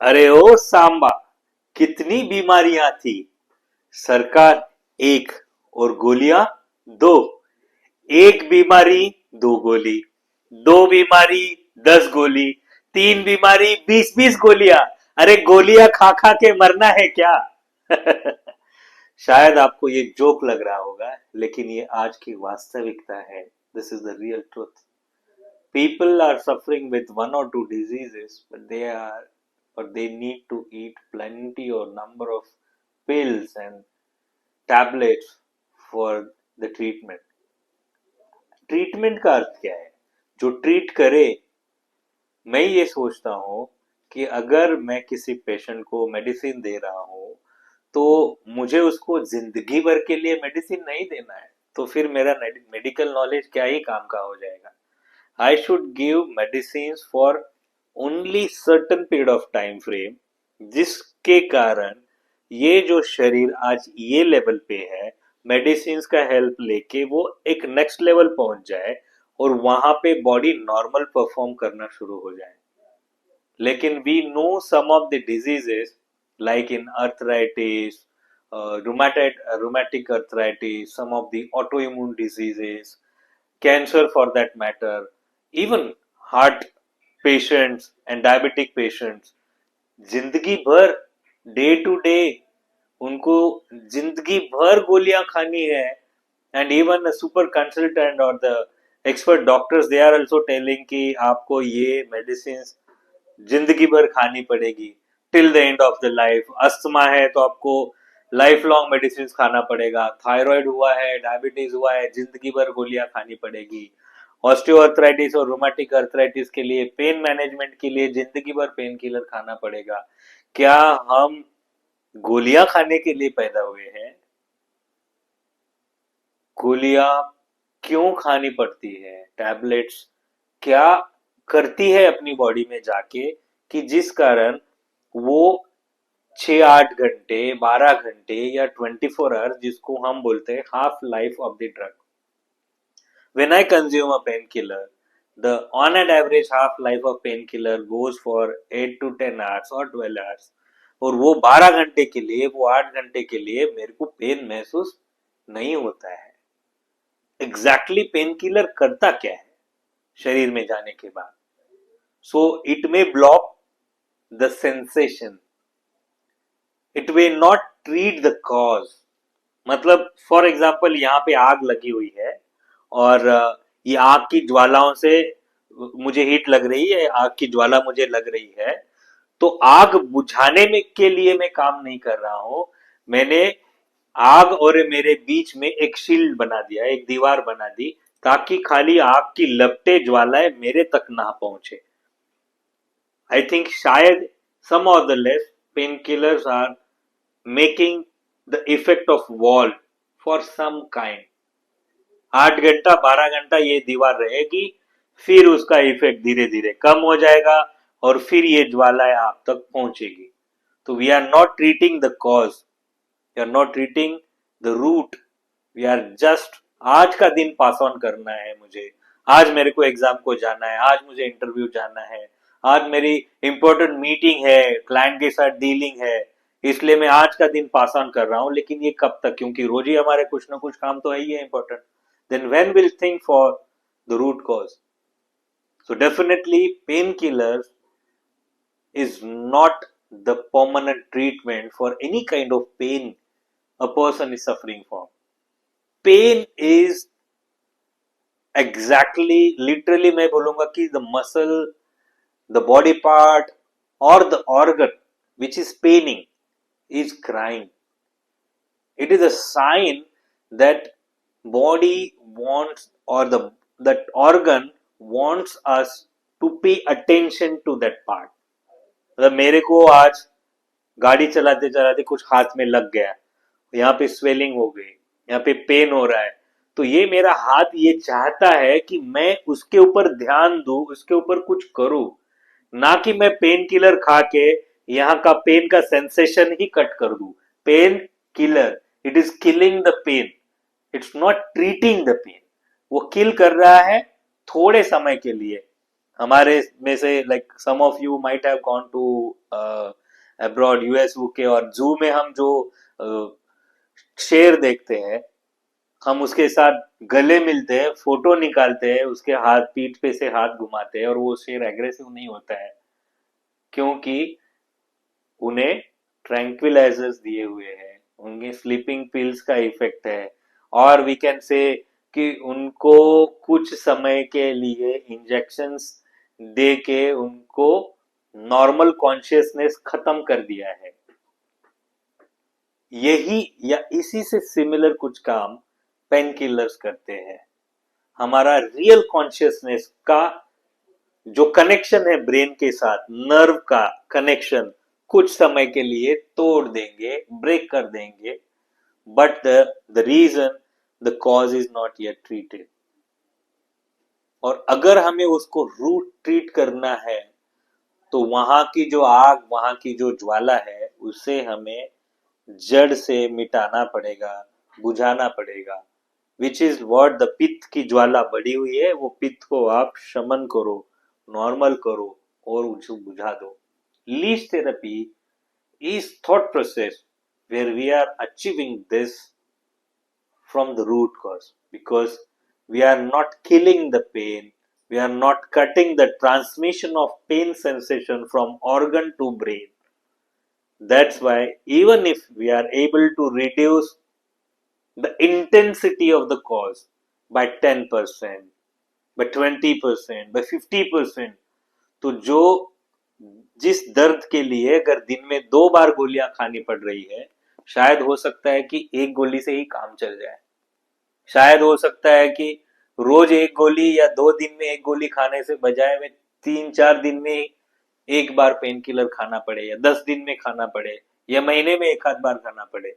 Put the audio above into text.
अरे ओ सांबा, कितनी बीमारियां थी। सरकार एक और गोलियां दो। एक बीमारी दो गोली, दो बीमारी 10 गोली, तीन बीमारी 20-20 गोलियां। अरे गोलियां खा खा के मरना है क्या? शायद आपको ये जोक लग रहा होगा, लेकिन ये आज की वास्तविकता है। This is the real truth. People are suffering with one or two diseases, but they need to eat plenty or number of pills and tablets for the treatment. Treatment का अर्थ क्या है? जो ट्रीट करे। मैं ये सोचता हूँ कि अगर मैं किसी पेशेंट को मेडिसिन दे रहा हूँ, तो मुझे उसको जिंदगी भर के लिए मेडिसिन नहीं देना है। तो फिर मेरा मेडिकल नॉलेज क्या ही काम का हो जाएगा। I should give medicines for only certain period of time frame, जिसके कारण ये जो शरीर आज ये लेवल पे है, मेडिसिन का हेल्प लेके वो एक नेक्स्ट लेवल पहुंच जाए और वहां पे बॉडी नॉर्मल परफॉर्म करना शुरू हो जाए। लेकिन we know some of the diseases like in arthritis, rheumatic arthritis, some of the autoimmune diseases, cancer for that matter, even heart patients and diabetic patients, जिंदगी भर डे टू डे उनको जिंदगी भर गोलियां खानी है। एंड इवन सुपर कंसल्टेंट और the expert doctors they are also telling कि आपको ये मेडिसिन जिंदगी भर खानी पड़ेगी till the end of the life. Asthma है तो आपको लाइफ लॉन्ग मेडिसिन खाना पड़ेगा। थायराइड हुआ है, डायबिटीज हुआ है, जिंदगी भर गोलियां खानी पड़ेगी। ऑस्टियोआर्थराइटिस और रोमेटिक अर्थराइटिस के लिए पेन मैनेजमेंट के लिए जिंदगी भर पेन किलर खाना पड़ेगा। क्या हम गोलियां खाने के लिए पैदा हुए हैं? गोलियां क्यों खानी पड़ती है? टैबलेट्स क्या करती है अपनी बॉडी में जाके कि जिस कारण वो 6-8 घंटे, 12 घंटे या 24 आवर्स, जिसको हम बोलते हैं half life of the drug. When I consume a painkiller, the on an average half life of painkiller goes for 8 to 10 hours or 12 hours, और वो 12 घंटे के लिए, वो 8 घंटे के लिए मेरे को पेन महसूस नहीं होता है। एग्जैक्टली पेन किलर करता क्या है शरीर में जाने के बाद? So it may block the sensation, it way not treat the cause. मतलब फॉर एग्जाम्पल यहाँ पे आग लगी हुई है और ये आग की ज्वालाओं से मुझे हीट लग रही है, आग की ज्वाला मुझे लग रही है, तो आग बुझाने में के लिए मैं काम नहीं कर रहा हूं। मैंने आग और मेरे बीच में एक शील्ड बना दिया, एक दीवार बना दी, ताकि खाली आग की लपटे ज्वालाएं मेरे तक ना पहुंचे। आई थिंक शायद some of the less pain killers are making the effect of wall for some kind. 8 घंटा 12 घंटा ये दीवार रहेगी, फिर उसका इफेक्ट धीरे धीरे कम हो जाएगा और फिर ये ज्वालाएं आप तक पहुंचेगी। तो we are not treating the cause, we are not treating the root, we are just आज का दिन पास ऑन करना है मुझे, आज मेरे को एग्जाम को जाना है, आज मुझे इंटरव्यू जाना है, आज मेरी इंपॉर्टेंट मीटिंग है, क्लाइंट के साथ डीलिंग है, इसलिए मैं आज का दिन पास ऑन कर रहा हूं। लेकिन ये कब तक? क्योंकि रोज ही हमारे कुछ ना कुछ काम तो है ही है important. Then when we'll think for the root cause? So definitely painkillers is not the permanent treatment for any kind of pain a person is suffering from. Pain is exactly, literally मैं बोलूंगा कि the muscle, the body part or the organ which is paining is crying. It is a sign that body wants, or the that organ wants us to pay attention to that part. मतलब मेरे को आज गाड़ी चलाते चलाते कुछ हाथ में लग गया, यहाँ पे स्वेलिंग हो गई, यहाँ पे पेन हो रहा है, तो ये मेरा हाथ ये चाहता है कि मैं उसके ऊपर ध्यान दूं, उसके ऊपर कुछ करूं, ना कि मैं पेन किलर खा के यहाँ का पेन का सेंसेशन ही कट कर दूं। Pain killer, it is killing the pain, it's not treating the pain. वो किल कर रहा है थोड़े समय के लिए। हमारे में से like some of you might have gone to abroad US UK और जू में हम जो शेर देखते हैं, हम उसके साथ गले मिलते हैं, फोटो निकालते हैं, उसके हाथ पीठ पे से हाथ घुमाते हैं और वो शेर एग्रेसिव नहीं होता है, क्योंकि उन्हें ट्रैंक्विलाइजर्स दिए हुए हैं, उनके स्लीपिंग पिल्स का इफेक्ट है, और वी कैन से कि उनको कुछ समय के लिए इंजेक्शंस दे के उनको नॉर्मल कॉन्शियसनेस खत्म कर दिया है। यही या इसी से सिमिलर कुछ काम पेन किलर्स करते हैं। हमारा रियल कॉन्शियसनेस का जो कनेक्शन है ब्रेन के साथ, नर्व का कनेक्शन कुछ समय के लिए तोड़ देंगे, ब्रेक कर देंगे, but the reason, the cause is not yet treated. और अगर हमें उसको रूट ट्रीट करना है तो वहां की जो आग, वहां की जो ज्वाला है, उसे हमें जड़ से मिटाना पड़ेगा, बुझाना पड़ेगा। विच इज वॉट द पित्त की ज्वाला बढ़ी हुई है, वो पित्त को आप शमन करो, नॉर्मल करो और उसे बुझा दो। Leech therapy is thought process where we are achieving this from the root cause, because we are not killing the pain, we are not cutting the transmission of pain sensation from organ to brain. That's why even if we are able to reduce the intensity of the cause by 10%, by 20%, by 50%, तो जो जिस दर्द के लिए अगर दिन में 2 बार गोलियां खानी पड़ रही है, शायद हो सकता है कि एक गोली से ही काम चल जाए। शायद हो सकता है कि रोज एक गोली या 2 दिन में एक गोली खाने से बजाय में 3-4 दिन में एक बार पेन किलर खाना पड़े, या 10 दिन में खाना पड़े, या महीने में एक आध बार खाना पड़े।